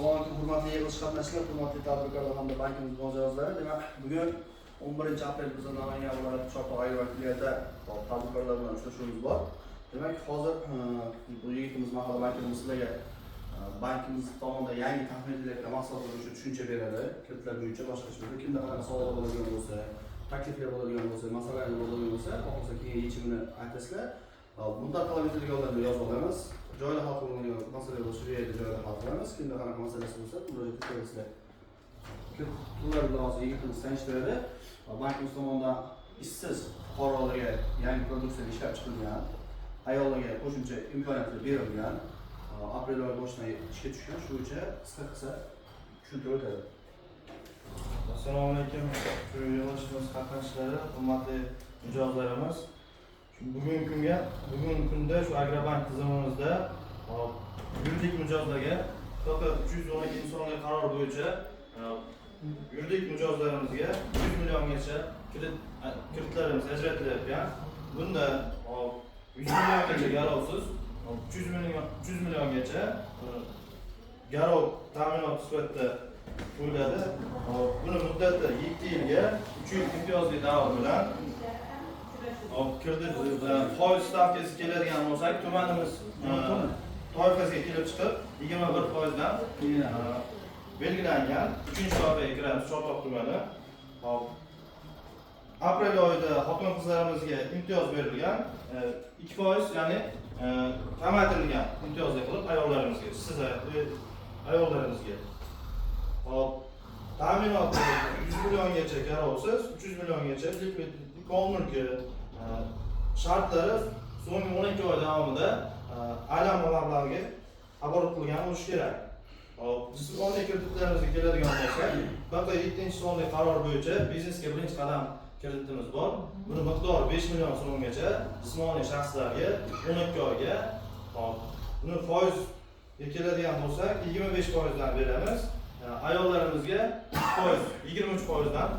Assalomu alaykum hurmatli yig'ilish qatnashchilar, hurmatli tadbirkorlar hamda bankimiz mijozlari. Demak, bugun 11-aprel bizning Namangan viloyati Chortoq agrobank filialida tadbirkorlar bilan uchrashuvimiz bor. Demak, hozir bu yigitimiz mahalla bankimiz sizlarga bankimiz tomonidan yangi taxmin etilayotgan mahsulotlar bo'yicha tushuncha beradi. Kreditlar bo'yicha boshqa ishlarda kimda qanaqa savollar bo'ladigan bo'lsa, takliflar bo'ladigan bo'lsa, masalalar bo'ladigan bo'lsa, xohlasa keyin yechimini aytasizlar. Bundan talab etilganlarni yozib olamiz. Joyda hal qilinadigan masalalar bo'lsa, shu yerda joyda hal qilamiz. Kimda qanaqa masalasi bo'lsa, murojaat qilasizlar. Ular bilan hozir yigitimiz tanishtiradi. Bankimiz tomonidan ishsiz fuqarolarga yangi produksiya ishlab chiqilgan, ayollarga qo'shimcha imkoniyatlar berilgan, aprel oyi boshidan ishga tushgan, shu bo'yicha qisqa tushuntirib o'tadi. Assalomu alaykum, yig'ilishimiz qatnashchilari, hurmatli mijozlarimiz. Bugungi kunda shu Agrobank tizimimizda yuridik mijozlarga faqat 312 sonli qaror bo'yicha yuridik mijozlarimizga 100 milliongacha kreditlarimiz ajratilayotgan. Bunda 100 milliongacha garovsiz 300 milliongacha garov ta'minot sifatida qo'yiladi. Buni muddati 7 yilga 3 yil imtiyozli davr bilan kredit foiz stavkasi keladigan bo'lsak, tumanimiz toifasiga kelib chiqib 21% dan belgilangan 3-toifaga kiramiz Chortoq tumani. Aprel oyida xotin-qizlarimizga imtiyoz berilgan 2%, ya'ni kamaytirilgan imtiyozli qilib ayollarimizga, siz ayollarimizga. Ta'minot 100 milliongacha garovsiz, 300 milliongacha likvid mulki shartlari so'nggi 12 oy davomida aylanma mablag'iga oborot qilgan bo'lishi kerak. Jismoniy kreditlarimizga keladigan bo'lsak, faqat 7-sonli qaror bo'yicha biznesga birinchi qadam kreditimiz bor. Buni miqdori 5 million so'mgacha jismoniy shaxslarga 12 oyga. Buni foizga keladigan bo'lsak, 25% dan beramiz. Ayollarimizga 23% dan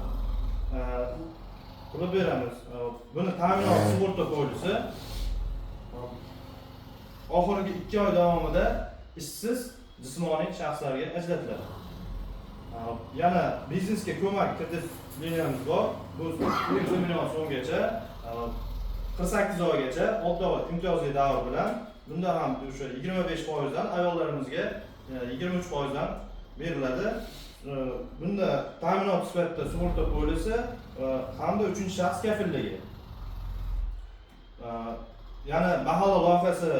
qilib beramiz. Buni ta'minot sug'urta polisi oxirgi 2 oy davomida ishsiz jismoniy shaxslarga ajratiladi. Yana biznesga ko'mak kredit liniyamiz bor. Bu 100 million so'mgacha 48 oygacha 6 oy imtiyozli davr bilan, bunda ham o'sha 25% dan ayollarimizga 23% dan beriladi. Bunda ta'minot sifatida sug'urta polisi hamda 3-shaxs kafilligi. Yana mahalla loyihasi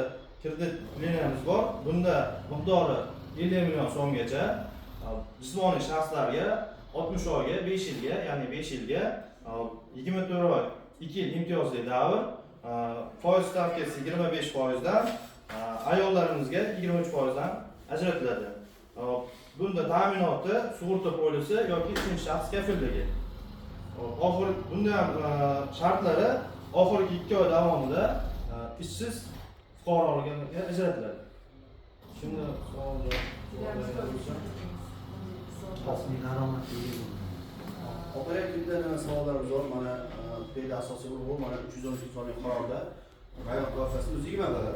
kredit liniyamiz bor. Bunda miqdori 50 million so'mgacha jismoniy shaxslarga 60 oyga, 5 yilga, ya'ni 5 yilga 24 oy 2 yil imtiyozli davr, foiz stavkasi 25% dan, ayollarimizga 23% dan ajratiladi. Bunda ta'minoti sug'urta polisi yoki 3-shaxs kafilligi. Bunda ham shartlari oxirgi 2 oy davomida ishsiz fuqarolarga ajratiladi. Shunda Operativda nima savollarimiz bor? Mana quyida asosiy urg'u mana 312 sonli qarorda rayon toifasini o'ziga mana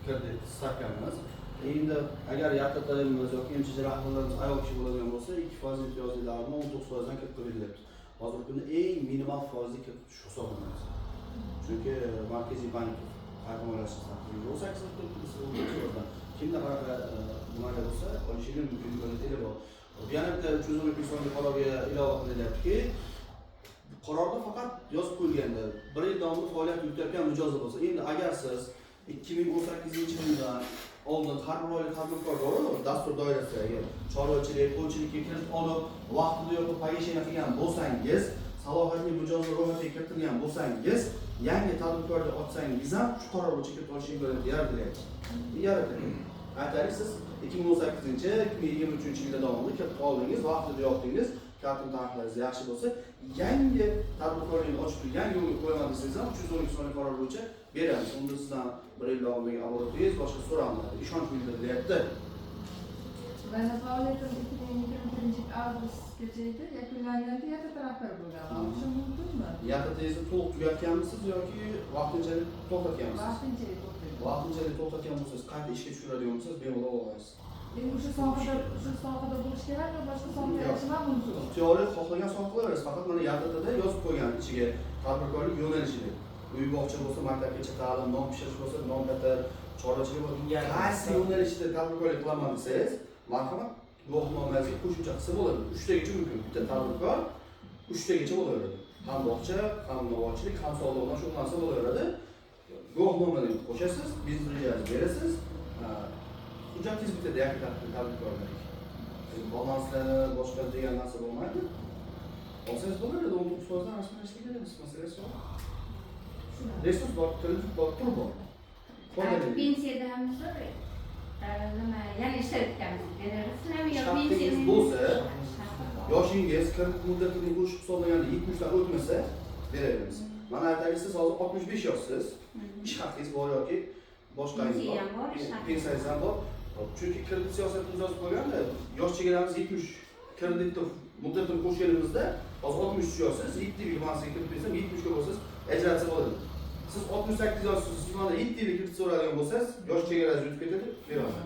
kredit stavkamiz. Endi agar yaqinlarimiz yoki MCJ rahbarlarimiz ayol kishi bo'ladigan bo'lsa, 2% imtiyozli davrni 19% dan kirib qo'yilyapti. Hozirgi kunda eng minimal foizli kirib tush hisoblanadi. Chunki Markaziy bank qahramonlashish tartibi 18%. Kimda qanaqa nimalar bo'lsa, olishi mumkin imkoniyati bor. Yana bitta 312 sonli qarorga ilova qilyaptiki, qarorda faqat yozib qo'yilganda 1 yil davomida faoliyat yuritayotgan mijozlar bo'lsa, endi agar siz 2018-yildan oldin har bir oylik tadbirkor bor, dastur doirasida chorvachilik, qo'ychilikka kirib olib, vaqtida yo'q payishini qilgan bo'lsangiz, salohiyatli mijozlar ro'yxatiga kiritilgan bo'lsangiz, yangi tadbirkorlik ochsangiz ham shu qaror bo'yicha kiritib olish imkoniyati yaratiladi. Aytaylik, siz 2018-2023 yilda davomida kiritib oldingiz, vaqtida yo'qdingiz, karton tarixlaringiz yaxshi bo'lsa, yangi tadbirkorlikni ochib yangi yo'lga qo'yaman desangiz ham 312 sonli qaror bo'yicha beramiz. Unda sizdan 1 yil davomidagi oborotingiz boshqa so'ramadi. Ishonch bildirilyapti. Mana faoliyatim 2021-avgustgacha edi. Yakunlanganda yana tarafdor bo'lgan. Shu mumkinmi? Yaqinda to'liq tugatganmisiz yoki vaqtinchalik to'xtatganmisiz? Vaqtinchalik to'xtatgan. Vaqtinchalik to'xtatgan bo'lsangiz, qayta ishga tushiradigan bo'lsangiz, bemalol olasiz. Endi shu sohada bo'lish kerakmi, boshqa sohada Yo'q. yashashim ham mumkin. Teoriya xohlagan soha qilaverasiz. Faqat mana YTTda yozib qo'ygan ichiga tadbirkorlik yo'nalishini. Uy bog'cha bo'lsa, maktabgacha ta'lim, non pishirish bo'lsa, non katar, chorvachilik bo'lsa, qaysi yo'nalishda tadbirkorlik qilaman desangiz, marhamat guvohnomangizga qo'shimcha qilsa bo'ladi. 3 tagacha mumkin. Bitta tadbirkor 3 tagacha bo'laveradi. Ham bog'cha, ham novochilik, ham savdo bilan shug'ullansa bo'laveradi. Guvohnomani qo'shasiz, biznes rejangizni berasiz. Hujjatingiz bitadi tadbirkorlik. Balanslar, boshqa degan narsa bo'lmaydi. Olsangiz bo'laveradi, 19%dan rasmiylashtirib beramiz, masalasi yo'q. Resurs bor, kredit bor, pul bor. Pensiyada ham nima, yana ishlatganmiz berasizlarmi yo Shartingiz bo'lsa, yoshingiz kredit muddatining o'sha hisoblaganda 70 dan o'tmasa beramiz. Mana aytaylik, siz hozir 65 yoshsiz, ish haqingiz bor yoki boshqangiz bor, pensiyangiz ham bor. Chunki kredit siyosatini yozib qo'yganda yosh chegaramiz 70, kreditni muddatini qo'shganimizda hozir 63 yoshsiz, 7 yil man sizga kredit bersam 70 ga bo'lsangiz ajratsa bo'ladi. Siz 68 yoshsiz, siz mana 7 yil kredit so'raydigan bo'lsangiz, yosh chegarangiz o'tib ketadi, beraman.